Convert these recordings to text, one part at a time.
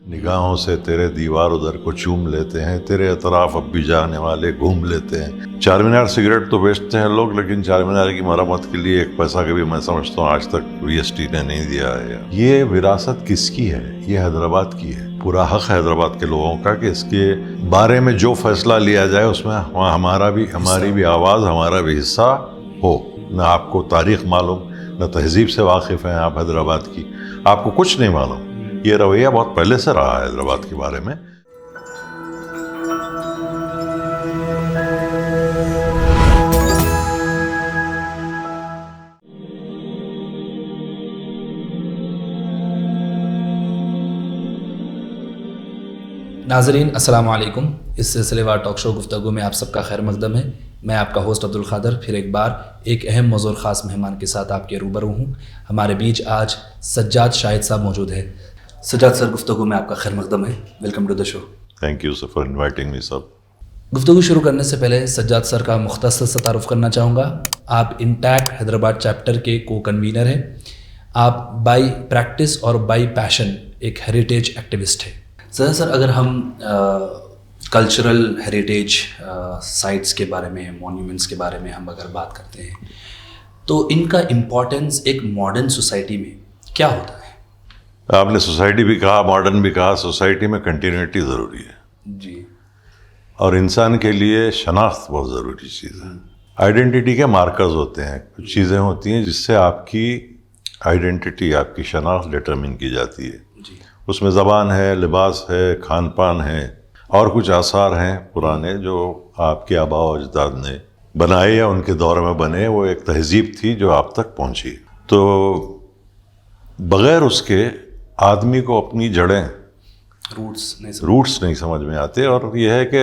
نگاہوں سے تیرے دیوار ادھر کو چوم لیتے ہیں، تیرے اطراف اب بھی جانے والے گھوم لیتے ہیں۔ چار مینار سگریٹ تو بیچتے ہیں لوگ، لیکن چار مینار کی مرمت کے لیے ایک پیسہ کبھی میں سمجھتا ہوں آج تک وی ایس ٹی نے نہیں دیا ہے۔ یہ وراثت کس کی ہے؟ یہ حیدرآباد کی ہے۔ پورا حق حیدرآباد کے لوگوں کا کہ اس کے بارے میں جو فیصلہ لیا جائے اس میں ہماری بھی آواز، ہمارا بھی حصہ ہو۔ نہ آپ کو تاریخ معلوم، نہ تہذیب سے واقف ہیں آپ حیدرآباد کی، آپ کو کچھ نہیں معلوم۔ یہ رویہ بہت پہلے سے رہا ہے حیدرآباد کے بارے میں۔ ناظرین السلام علیکم۔ اس سلسلے وار ٹاک شو گفتگو میں آپ سب کا خیر مقدم ہے۔ میں آپ کا ہوسٹ عبدالقادر پھر ایک بار ایک اہم موضوع خاص مہمان کے ساتھ آپ کے روبرو ہوں۔ ہمارے بیچ آج سجاد شاہد صاحب موجود ہے۔ سجاد سر، گفتگو میں آپ کا خیر مقدم ہے، welcome to the show. Thank you for inviting me sir. گفتگو شروع کرنے سے پہلے سجاد سر کا مختصر سا تعارف کرنا چاہوں گا۔ آپ انٹیکٹ حیدرآباد چیپٹر کے کو کنوینر ہیں۔ آپ بائی پریکٹس اور بائی پیشن ایک ہیریٹیج ایکٹیوسٹ ہیں۔ سر اگر ہم کلچرل ہیریٹیج سائٹس کے بارے میں، مونیومنٹس کے بارے میں ہم اگر بات کرتے ہیں تو ان کا امپورٹنس ایک ماڈرن سوسائٹی میں کیا ہوتا ہے؟ آپ نے سوسائٹی بھی کہا، ماڈرن بھی کہا۔ سوسائٹی میں کنٹینیوٹی ضروری ہے جی، اور انسان کے لیے شناخت بہت ضروری چیز ہے۔ آئیڈینٹیٹی کے مارکرز ہوتے ہیں، کچھ چیزیں ہوتی ہیں جس سے آپ کی آئیڈینٹیٹی، آپ کی شناخت ڈٹرمن کی جاتی ہے۔ اس میں زبان ہے، لباس ہے، کھان پان ہے، اور کچھ آثار ہیں پرانے جو آپ کے آباء و اجداد نے بنائے یا ان کے دور میں بنے۔ وہ ایک تہذیب تھی جو آپ تک پہنچی۔ تو بغیر اس کے آدمی کو اپنی جڑیں، روٹس نہیں سمجھ میں آتے۔ اور یہ ہے کہ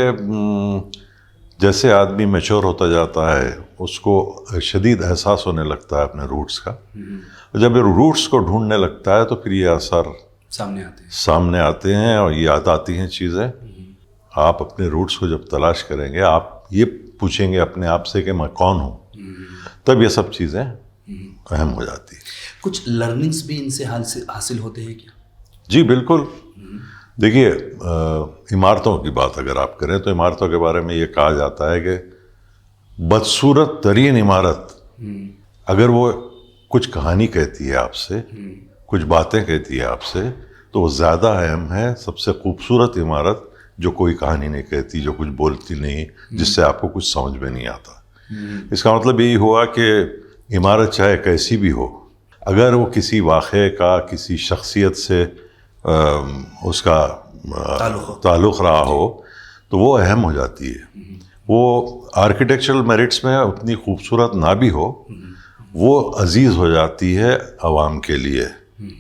جیسے آدمی میچور ہوتا جاتا ہے اس کو شدید احساس ہونے لگتا ہے اپنے روٹس کا۔ جب یہ روٹس کو ڈھونڈنے لگتا ہے تو پھر یہ اثر سامنے آتے ہیں اور یاد آتی ہیں چیزیں۔ آپ اپنے روٹس کو جب تلاش کریں گے، آپ یہ پوچھیں گے اپنے آپ سے کہ میں کون ہوں، تب یہ سب چیزیں اہم ہو جاتی ہیں۔ کچھ لرننگس بھی ان سے حاصل ہوتے ہیں کیا؟ جی بالکل۔ دیکھیے، عمارتوں کی بات اگر آپ کریں تو عمارتوں کے بارے میں یہ کہا جاتا ہے کہ بدصورت ترین عمارت اگر وہ کچھ کہانی کہتی ہے آپ سے، کچھ باتیں کہتی ہے آپ سے، تو وہ زیادہ اہم ہے سب سے خوبصورت عمارت جو کوئی کہانی نہیں کہتی، جو کچھ بولتی نہیں، جس سے آپ کو کچھ سمجھ میں نہیں آتا۔ اس کا مطلب یہی ہوا کہ عمارت چاہے کیسی بھی ہو، اگر وہ کسی واقعے کا، کسی شخصیت سے اس کا تعلق رہا ہو تو وہ اہم ہو جاتی ہے۔ وہ آرکیٹیکچرل میرٹس میں اتنی خوبصورت نہ بھی ہو، وہ عزیز ہو جاتی ہے عوام کے لیے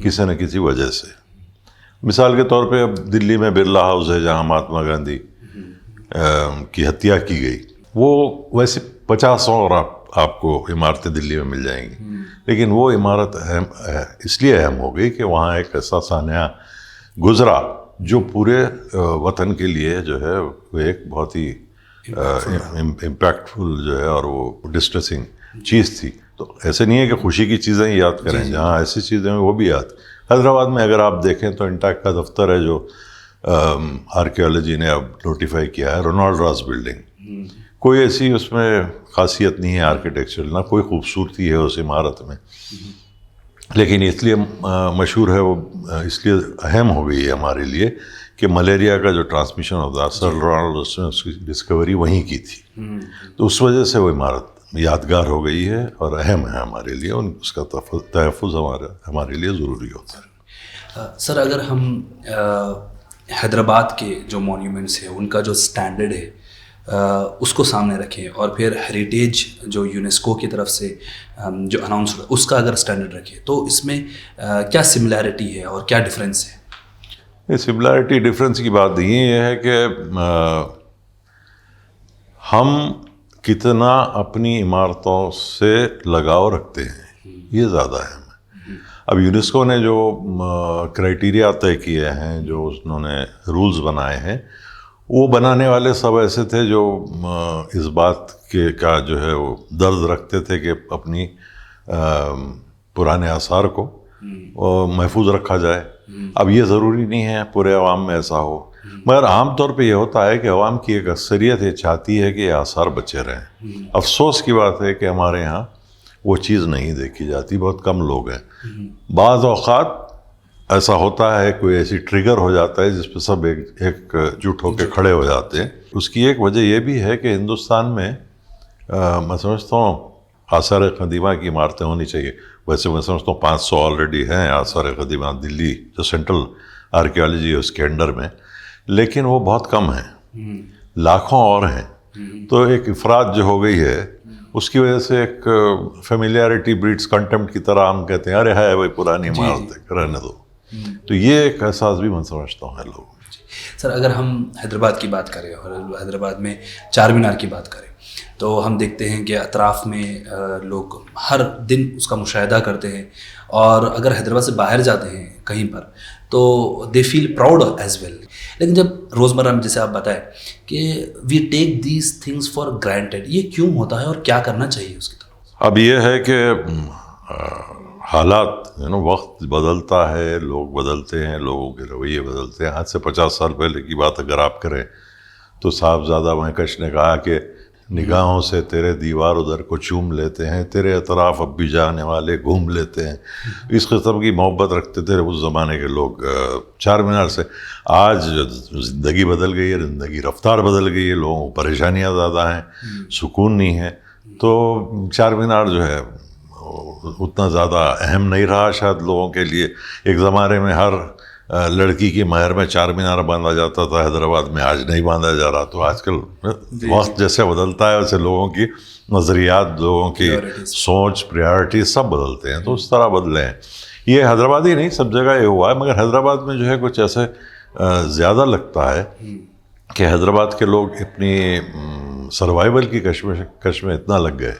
کسی نہ کسی وجہ سے۔ مثال کے طور پہ اب دلی میں برلا ہاؤس ہے جہاں مہاتما گاندھی کی ہتیا کی گئی۔ وہ ویسے 50 اور آپ کو عمارتیں دلی میں مل جائیں گی، لیکن وہ عمارت اس لیے اہم ہو گئی کہ وہاں ایک ایسا سانحہ گزرا جو پورے وطن کے لیے جو ہے وہ ایک بہت ہی امپیکٹفل جو ہے اور وہ ڈسٹریسنگ چیز تھی۔ تو ایسے نہیں ہے کہ خوشی کی چیزیں ہی یاد کریں، جہاں ایسی چیزیں ہیں وہ بھی یاد۔ حیدرآباد میں اگر آپ دیکھیں تو انٹیک کا دفتر ہے جو آرکیالوجی نے اب نوٹیفائی کیا ہے، رونالڈ راس بلڈنگ۔ کوئی ایسی اس میں خاصیت نہیں ہے آرکیٹیکچرل، نہ کوئی خوبصورتی ہے اس عمارت میں، لیکن اس لیے مشہور ہے، وہ اس لیے اہم ہو گئی ہے ہمارے لیے کہ ملیریا کا جو ٹرانسمیشن ہوتا ہے، سر رونالڈ راس نے اس کی ڈسکوری وہیں کی تھی۔ تو اس وجہ سے وہ عمارت یادگار ہو گئی ہے اور اہم ہے ہمارے لیے، اس کا تحفظ ہمارے لیے ضروری ہوتا ہے۔ سر اگر ہم حیدرآباد کے جو مونیومنٹس ہیں ان کا جو سٹینڈرڈ ہے اس کو سامنے رکھیں، اور پھر ہیریٹیج جو یونیسکو کی طرف سے جو اناؤنس ہوا اس کا اگر سٹینڈرڈ رکھیں تو اس میں کیا سملیرٹی ہے اور کیا ڈفرینس ہے؟ یہ سملیرٹی ڈفرینس کی بات نہیں، یہ ہے کہ ہم کتنا اپنی عمارتوں سے لگاؤ رکھتے ہیں، یہ زیادہ اہم ہے۔ اب یونیسکو نے جو کرائٹیریا طے کیے ہیں، جو انہوں نے رولز بنائے ہیں، وہ بنانے والے سب ایسے تھے جو اس بات کا جو ہے وہ درد رکھتے تھے کہ اپنی پرانے آثار کو محفوظ رکھا جائے، اب یہ ضروری نہیں ہے پورے عوام میں ایسا ہو، مگر عام طور پہ یہ ہوتا ہے کہ عوام کی ایک اکثریت یہ چاہتی ہے کہ یہ آثار بچے رہیں. افسوس کی بات ہے کہ ہمارے یہاں وہ چیز نہیں دیکھی جاتی، بہت کم لوگ ہیں. بعض اوقات ایسا ہوتا ہے، کوئی ایسی ٹریگر ہو جاتا ہے جس پہ سب ایک جٹ ہو کے کھڑے ہو جاتے ہیں. اس کی ایک وجہ یہ بھی ہے کہ ہندوستان میں میں سمجھتا ہوں آثار قدیمہ کی عمارتیں ہونی چاہیے. ویسے میں سمجھتا ہوں 500 آلریڈی ہیں آثار قدیمہ دلی جو سینٹرل آرکیالوجی ہے اس کے انڈر میں، لیکن وہ بہت کم ہیں، لاکھوں اور ہیں. تو ایک افراد جو ہو گئی ہے اس کی وجہ سے ایک فیملیرٹی بریڈز کنٹمپٹ کی طرح ہم کہتے ہیں ارے ہے وہی پرانی عمارت ہے رہنے دو. تو یہ ایک احساس بھی میں سمجھتا ہوں ہے لوگوں. سر اگر ہم حیدرآباد کی بات کریں اور حیدرآباد میں چار مینار کی بات کریں تو ہم دیکھتے ہیں کہ اطراف میں لوگ ہر دن اس کا مشاہدہ کرتے ہیں، اور اگر حیدرآباد سے باہر جاتے ہیں کہیں پر تو they feel proud as well. لیکن جب روزمرہ میں جیسے آپ بتائیں کہ we take these things for granted, یہ کیوں ہوتا ہے اور کیا کرنا چاہیے اس کی طرف؟ اب یہ ہے کہ حالات وقت بدلتا ہے، لوگ بدلتے ہیں، لوگوں کے رویے بدلتے ہیں. آج سے 50 سال پہلے کی بات اگر آپ کریں تو صاحبزادہ مہکش نے کہا کہ نگاہوں سے تیرے دیوار ادھر کو چوم لیتے ہیں، تیرے اطراف اب بھی جانے والے گھوم لیتے ہیں. اس قسم کی محبت رکھتے تھے اس زمانے کے لوگ چار مینار سے. آج زندگی بدل گئی ہے، زندگی رفتار بدل گئی ہے، لوگوں کو پریشانیاں زیادہ ہیں، سکون نہیں ہے. تو چار مینار جو ہے اتنا زیادہ اہم نہیں رہا شاید لوگوں کے لیے. ایک زمانے میں ہر لڑکی کی مہر میں چار مینار باندھا جاتا تھا، حیدرآباد میں آج نہیں باندھا جا رہا. تو آج کل وقت جیسے بدلتا ہے ویسے لوگوں کی نظریات، لوگوں کی سوچ، پریارٹی سب بدلتے ہیں. تو اس طرح بدلے ہیں. یہ حیدرآباد ہی نہیں سب جگہ یہ ہوا ہے، مگر حیدرآباد میں جو ہے کچھ ایسے زیادہ لگتا ہے کہ حیدرآباد کے لوگ اپنی سروائیول کی کش میں اتنا لگ گئے.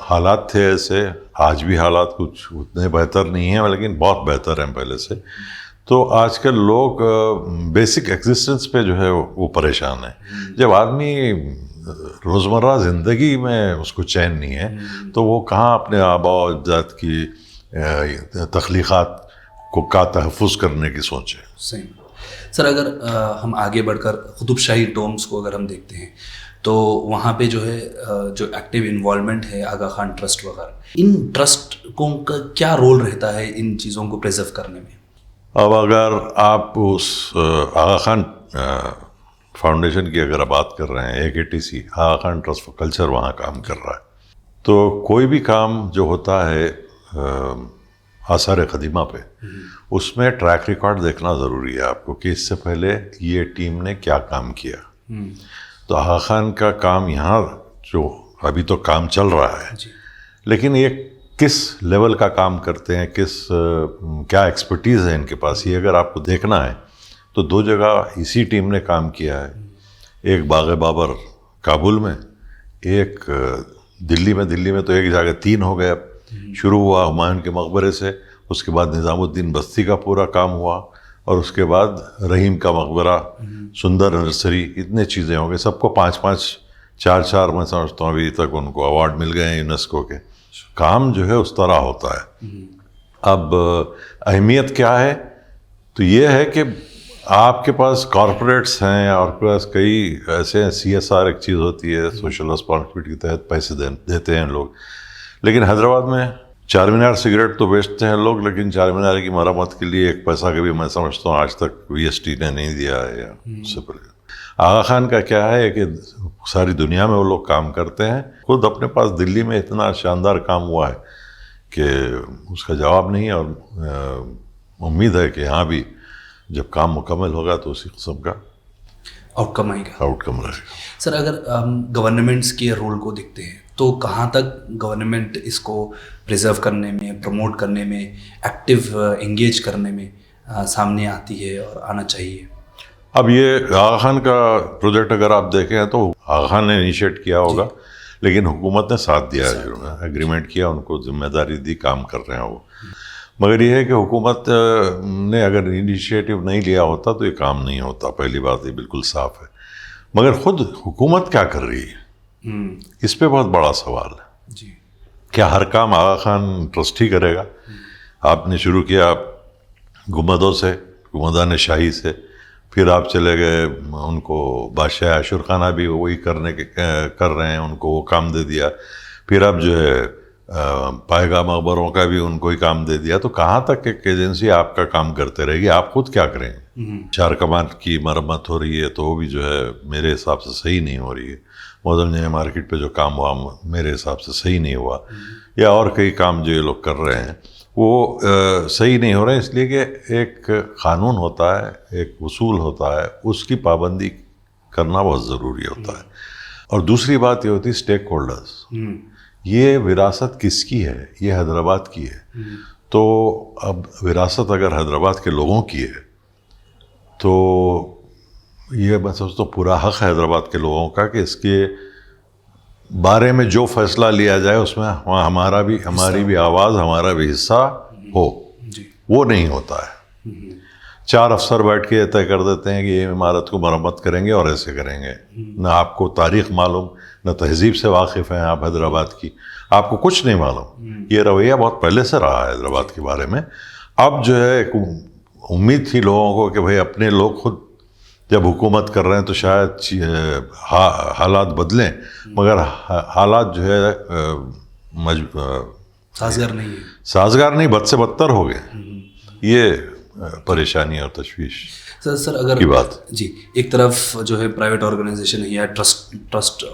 حالات تھے ایسے، آج بھی حالات کچھ اتنے بہتر نہیں ہیں لیکن بہت بہتر ہیں پہلے سے. تو آج کل لوگ بیسک ایگزسٹنس پہ جو ہے وہ پریشان ہیں. جب آدمی روزمرہ زندگی میں اس کو چین نہیں ہے تو وہ کہاں اپنے آباء و اجداد کی تخلیقات کا تحفظ کرنے کی سوچے. صحیح. سر اگر ہم آگے بڑھ کر قطب شاہی ٹومبس کو اگر ہم دیکھتے ہیں تو وہاں پہ جو ہے جو ایکٹیو انوالومنٹ ہے آغا خان ٹرسٹ وغیرہ، ان ٹرسٹ کو کا کیا رول رہتا ہے ان چیزوں کو پریزرو کرنے میں؟ اب اگر آپ اس آغا خان فاؤنڈیشن کی اگر بات کر رہے ہیں، AKTC Aga Khan trust for culture وہاں کام کر رہا ہے، تو کوئی بھی کام جو ہوتا ہے آثار قدیمہ پہ اس میں ٹریک ریکارڈ دیکھنا ضروری ہے آپ کو کہ اس سے پہلے یہ ٹیم نے کیا کام کیا. تو آغا خان کا کام یہاں جو ابھی تو کام چل رہا ہے لیکن یہ کس لیول کا کام کرتے ہیں، کیا ایکسپرٹیز ہے ان کے پاس، یہ اگر آپ کو دیکھنا ہے تو 2 جگہ اسی ٹیم نے کام کیا ہے. ایک باغ بابر کابل میں، ایک دلی میں تو ایک جگہ 3 ہو گئے. اب شروع ہوا ہمایوں کے مقبرے سے، اس کے بعد نظام الدین بستی کا پورا کام ہوا، اور اس کے بعد رحیم کا مقبرہ، سندر نرسری، اتنے چیزیں ہوں گے. سب کو 5-5 4 میں سمجھتا ہوں ابھی تک ان کو ایوارڈ مل گئے ہیں یونیسکو کے. کام جو ہے اس طرح ہوتا ہے. اب اہمیت کیا ہے؟ تو یہ ہے کہ آپ کے پاس کارپوریٹس ہیں اور آپ کے پاس کئی ایسے ہیں، CSR ایک چیز ہوتی ہے، سوشل رسپانسبلٹی کے تحت پیسے دیتے ہیں لوگ. لیکن حیدرآباد میں چار مینار سگریٹ تو بیچتے ہیں لوگ، لیکن چار مینار کی مرمت کے لیے ایک پیسہ بھی میں سمجھتا ہوں آج تک VST نے نہیں دیا ہے یا اس سے پہلے. آغا خان کا کیا ہے کہ ساری دنیا میں وہ لوگ کام کرتے ہیں. خود اپنے پاس دلی میں اتنا شاندار کام ہوا ہے کہ اس کا جواب نہیں ہے، اور امید ہے کہ یہاں بھی جب کام مکمل ہوگا تو اسی قسم کا آؤٹ کم آئے گا. رہے گا. سر اگر ہم گورنمنٹس کے رول کو دیکھتے ہیں تو کہاں تک گورنمنٹ اس کو پریزرو کرنے میں، پروموٹ کرنے میں، ایکٹیو انگیج کرنے میں سامنے آتی ہے اور آنا چاہیے؟ اب یہ آغا خان کا پروجیکٹ اگر آپ دیکھیں تو آغا خان نے انیشیٹ کیا ہوگا لیکن حکومت نے ساتھ دیا، ایگریمنٹ کیا، ان کو ذمہ داری دی، کام کر رہے ہیں وہ. مگر یہ ہے کہ حکومت نے اگر انیشیٹو نہیں لیا ہوتا تو یہ کام نہیں ہوتا. پہلی بات یہ بالکل صاف ہے. مگر خود حکومت کیا کر رہی ہے اس پہ بہت بڑا سوال ہے. کیا ہر کام آغا خان ٹرسٹ ہی کرے گا؟ آپ نے شروع کیا گنبدوں سے، گنبدان شاہی سے، پھر آپ چلے گئے ان کو بادشاہ عاشورخانہ بھی وہی کر رہے ہیں، ان کو وہ کام دے دیا، پھر اب جو ہے پائے گاہ مقبروں کا بھی ان کو ہی کام دے دیا. تو کہاں تک ایک ایجنسی آپ کا کام کرتے رہے گی؟ آپ خود کیا کریں گے؟ چار کمان کی مرمت ہو رہی ہے تو وہ بھی جو ہے میرے حساب سے صحیح نہیں ہو رہی ہے. موزم جامع مارکیٹ پہ جو کام ہوا میرے حساب سے صحیح نہیں ہوا، یا اور کئی کام جو یہ لوگ کر رہے ہیں وہ صحیح نہیں ہو رہے، اس لیے کہ ایک قانون ہوتا ہے، ایک اصول ہوتا ہے، اس کی پابندی کرنا بہت ضروری ہوتا ہے. اور دوسری بات یہ ہوتی ہے اسٹیک ہولڈرز. یہ وراثت کس کی ہے؟ یہ حیدرآباد کی ہے. تو اب وراثت اگر حیدرآباد کے لوگوں کی ہے تو یہ میں سمجھتا ہوں پورا حق ہے حیدرآباد کے لوگوں کا کہ اس کے بارے میں جو فیصلہ لیا جائے اس میں ہماری بھی آواز، ہمارا بھی حصہ ہو. وہ نہیں ہوتا ہے. 4 افسر بیٹھ کے طے کر دیتے ہیں کہ یہ عمارت کو مرمت کریں گے اور ایسے کریں گے. نہ آپ کو تاریخ معلوم، نہ تہذیب سے واقف ہیں آپ حیدرآباد کی، آپ کو کچھ نہیں معلوم. یہ رویہ بہت پہلے سے رہا ہے حیدرآباد کے بارے میں. اب جو ہے ایک امید تھی لوگوں کو کہ بھئی اپنے لوگ خود جب حکومت کر رہے ہیں تو شاید حالات بدلیں، مگر حالات جو ہے سازگار نہیں، بد سے بدتر ہو گئے. یہ پریشانی اور تشویش سر اگر کی بات. جی ایک طرف جو ہے پرائیویٹ آرگنائزیشن ہے یا ٹرسٹ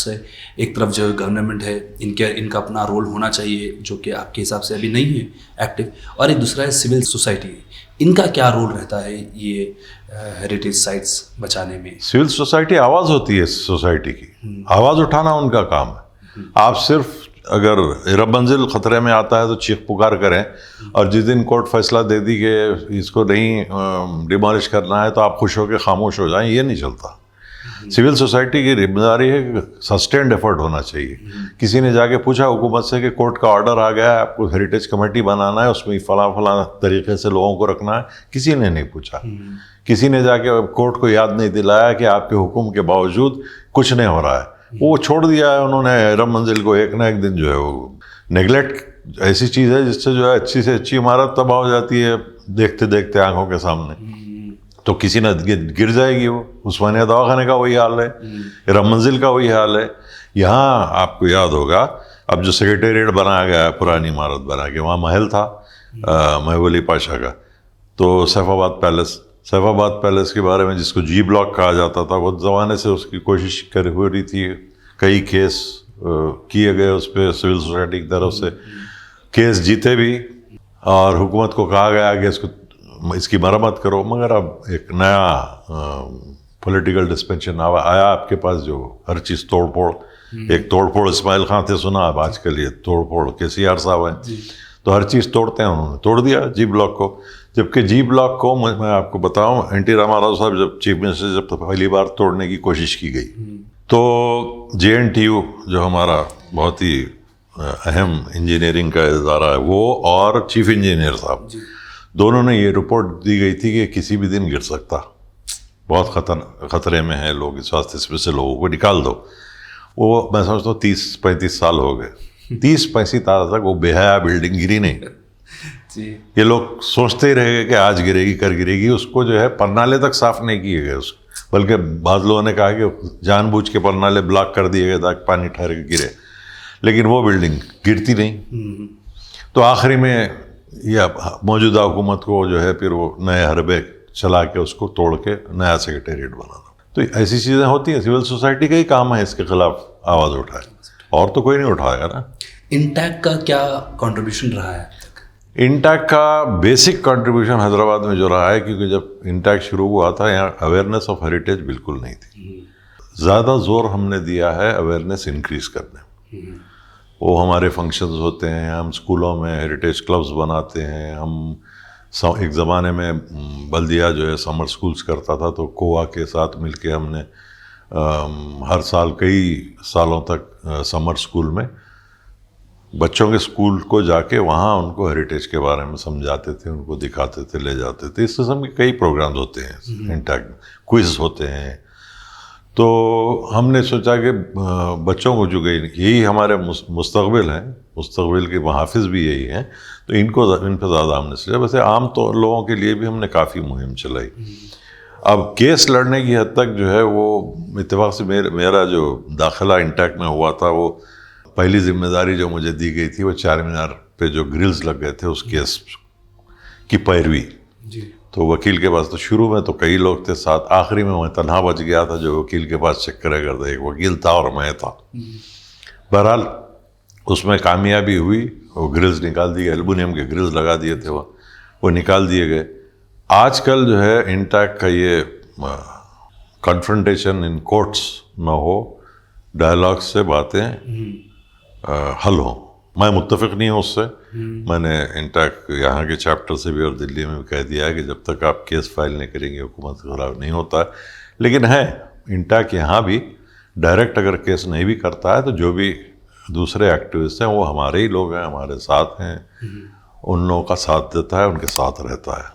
ہے، ایک طرف جو ہے گورنمنٹ ہے، ان کا اپنا رول ہونا چاہیے جو کہ آپ کے حساب سے ابھی نہیں ہے ایکٹیو، اور ایک دوسرا ہے سول سوسائٹی. ان کا کیا رول رہتا ہے یہ ہیریٹیج سائٹس بچانے میں؟ سول سوسائٹی آواز ہوتی ہے سوسائٹی کی، آواز اٹھانا ان کا کام ہے. آپ صرف اگر رب منزل خطرے میں آتا ہے تو چیخ پکار کریں، اور جس دن کورٹ فیصلہ دے دی کہ اس کو نہیں ڈیمالش کرنا ہے تو آپ خوش ہو کے خاموش ہو جائیں. یہ نہیں چلتا. سول سوسائٹی کی ذمہ داری ہے کہ سسٹینڈ ایفرٹ ہونا چاہیے. کسی نے جا کے پوچھا حکومت سے کہ کورٹ کا آرڈر آ گیا ہے، آپ کو ہیریٹیج کمیٹی بنانا ہے، اس میں فلاں طریقے سے لوگوں کو رکھنا ہے؟ کسی نے نہیں پوچھا. کسی نے جا کے کورٹ کو یاد نہیں دلایا کہ آپ کے حکم کے باوجود کچھ نہیں ہو رہا ہے. وہ چھوڑ دیا ہے انہوں نے رب منزل کو. ایک نہ ایک دن جو ہے وہ نیگلیکٹ ایسی چیز ہے جس سے جو ہے اچھی سے اچھی عمارت تباہ ہو جاتی ہے دیکھتے دیکھتے آنکھوں کے سامنے. تو کسی نہ گر جائے گی. وہ عثمانیہ دواخانے کا وہی حال ہے، رب منزل کا وہی حال ہے. یہاں آپ کو یاد ہوگا اب جو سیکریٹریٹ بنایا گیا ہے پرانی عمارت بنا کے، وہاں محل تھا محبوب علی پاشا کا. تو سیف آباد پیلس کے بارے میں جس کو جی بلاک کہا جاتا تھا، وہ زمانے سے اس کی کوشش ہو رہی تھی. کئی کیس کیے گئے اس پہ سول سوسائٹی کی طرف سے، کیس جیتے بھی، اور حکومت کو کہا گیا کہ اس کی مرمت کرو. مگر اب ایک نیا پولیٹیکل ڈسپینشن آیا آپ کے پاس، جو ہر چیز توڑ پھوڑ. ایک توڑ پھوڑ اسماعیل خان تھے سنا، اب آج کل یہ توڑ پھوڑ KCR صاحب ہیں. تو ہر چیز توڑتے ہیں. انہوں نے توڑ دیا جی بلاک کو. جبکہ جی بلاک کو میں آپ کو بتاؤں، این ٹی راما راؤ صاحب جب چیف منسٹر، جب پہلی بار توڑنے کی کوشش کی گئی تو JNTU جو ہمارا بہت ہی اہم انجینئرنگ کا ادارہ ہے، وہ اور چیف انجینئر صاحب دونوں نے یہ رپورٹ دی گئی تھی کہ کسی بھی دن گر سکتا، بہت خطرے میں ہے لوگ، اس واسطے اس میں سے لوگوں کو نکال دو. وہ میں سمجھتا ہوں 30-35 سال ہو گئے. 30-35 سال تک وہ بے حیا بلڈنگ گری نہیں. یہ لوگ سوچتے ہی رہے گئے کہ آج گرے گی کر گرے گی. اس کو جو ہے پرنالے تک صاف نہیں کیے گئے اس کو، بلکہ بعض لوگوں نے کہا کہ جان بوجھ کے پرنالے بلاک کر دیے گئے تاکہ پانی ٹھہر کے گرے، لیکن وہ بلڈنگ گرتی نہیں. تو آخری میں یہ موجودہ حکومت کو جو ہے پھر وہ نئے حربے چلا کے اس کو توڑ کے نیا سیکریٹریٹ بنانا. تو ایسی چیزیں ہوتی ہیں. سول سوسائٹی کا ہی کام ہے اس کے خلاف آواز اٹھائے، اور تو کوئی نہیں اٹھائے گا نا. انٹیک کا کیا کنٹریبیوشن رہا ہے؟ انٹیک کا بیسک کنٹریبیوشن حیدرآباد میں جو رہا ہے، کیونکہ جب انٹیک شروع ہوا تھا یہاں اویئرنیس آف ہیریٹیج بالکل نہیں تھی. زیادہ زور ہم نے دیا ہے اویئرنیس انکریز کرنے. وہ ہمارے فنکشنز ہوتے ہیں، ہم اسکولوں میں ہیریٹیج کلبز بناتے ہیں. ہم ایک زمانے میں بلدیہ جو ہے سمر اسکولس کرتا تھا، تو کووا کے ساتھ مل کے ہم نے ہر سال کئی سالوں تک سمر اسکول میں بچوں کے اسکول کو جا کے وہاں ان کو ہیریٹیج کے بارے میں سمجھاتے تھے، ان کو دکھاتے تھے، لے جاتے تھے. اس قسم کے کئی پروگرامز ہوتے ہیں، انٹیک کوئز ہوتے ہیں. تو ہم نے سوچا کہ بچوں کو جو یہی ہمارے مستقبل ہیں، مستقبل کے محافظ بھی یہی ہیں، تو ان پہ زیادہ ہم نے سوچا. ویسے عام تو لوگوں کے لیے بھی ہم نے کافی مہم چلائی. اب کیس لڑنے کی حد تک جو ہے وہ اتفاق سے میرا جو داخلہ انٹیک میں ہوا تھا، وہ پہلی ذمہ داری جو مجھے دی گئی تھی وہ چار مینار پہ جو گرلز لگ گئے تھے اس کیس کی پیروی. تو وکیل کے پاس تو شروع میں تو کئی لوگ تھے ساتھ، آخری میں تنہا بچ گیا تھا جو وکیل کے پاس چیک کرے کرتا. ایک وکیل تھا اور میں تھا. بہرحال اس میں کامیابی ہوئی، وہ گرلز نکال دیے، ایلومینیم کے گرلز لگا دیے تھے وہ نکال دیے گئے. آج کل جو ہے انٹیک کا یہ کنفرنٹیشن ان کورٹس نہ ہو، ڈائلاگ سے باتیں حل ہوں. میں متفق نہیں ہوں اس سے. میں نے انٹیک یہاں کے چیپٹر سے بھی اور دلی میں بھی کہہ دیا ہے کہ جب تک آپ کیس فائل نہیں کریں گے حکومت کے خلاف نہیں ہوتا ہے. لیکن ہے انٹیک یہاں بھی ڈائریکٹ اگر کیس نہیں بھی کرتا ہے تو جو بھی دوسرے ایکٹیوسٹ ہیں وہ ہمارے ہی لوگ ہیں، ہمارے ساتھ ہیں، ان لوگوں کا ساتھ دیتا ہے، ان کے ساتھ رہتا ہے.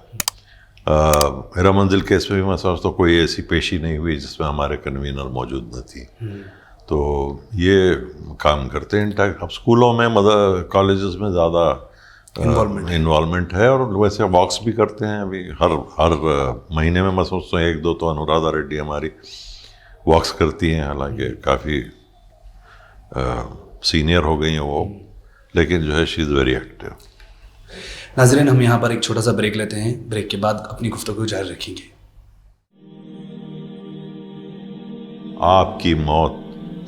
میرا منزل کیس میں بھی میں سمجھتا ہوں کوئی ایسی پیشی نہیں ہوئی جس میں ہمارے کنوینر موجود نہ تھی. تو یہ کام کرتے ہیں انٹیک. اب اسکولوں میں کالجز میں زیادہ انوالومنٹ ہے، اور ویسے واکس بھی کرتے ہیں. ابھی ہر مہینے میں سمجھتا ہوں 1-2 تو انورادھا ریڈی ہماری واکس کرتی ہیں، حالانکہ کافی سینئر ہو گئی ہیں وہ، لیکن جو ہے شی از ویری ایکٹیو. ناظرین، ہم یہاں پر ایک چھوٹا سا بریک لیتے ہیں. بریک کے بعد اپنی گفتگو جاری رکھیں گے. آپ کی موت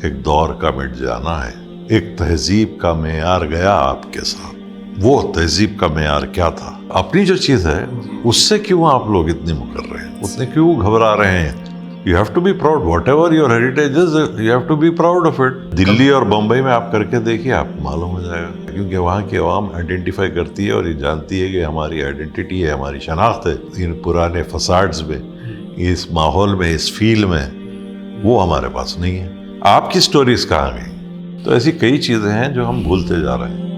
ایک دور کا مٹ جانا ہے، ایک تہذیب کا معیار گیا آپ کے ساتھ. وہ تہذیب کا معیار کیا تھا؟ اپنی جو چیز ہے اس سے کیوں آپ لوگ اتنے مکر رہے ہیں، اتنے کیوں گھبرا رہے ہیں؟ You have to be proud. Whatever your heritage is, you have to be proud of it. دلی اور بمبئی میں آپ کر کے دیکھیے، آپ کو معلوم ہو جائے گا. کیونکہ وہاں کی عوام آئیڈینٹیفائی کرتی ہے اور یہ جانتی ہے کہ ہماری آئیڈینٹی ہے، ہماری شناخت ہے. ان پرانے فساڈز میں، اس ماحول میں، اس فیل میں، وہ ہمارے پاس نہیں ہے. آپ کی سٹوریز کہاں گئی؟ تو ایسی کئی چیزیں ہیں جو ہم بھولتے جا رہے ہیں.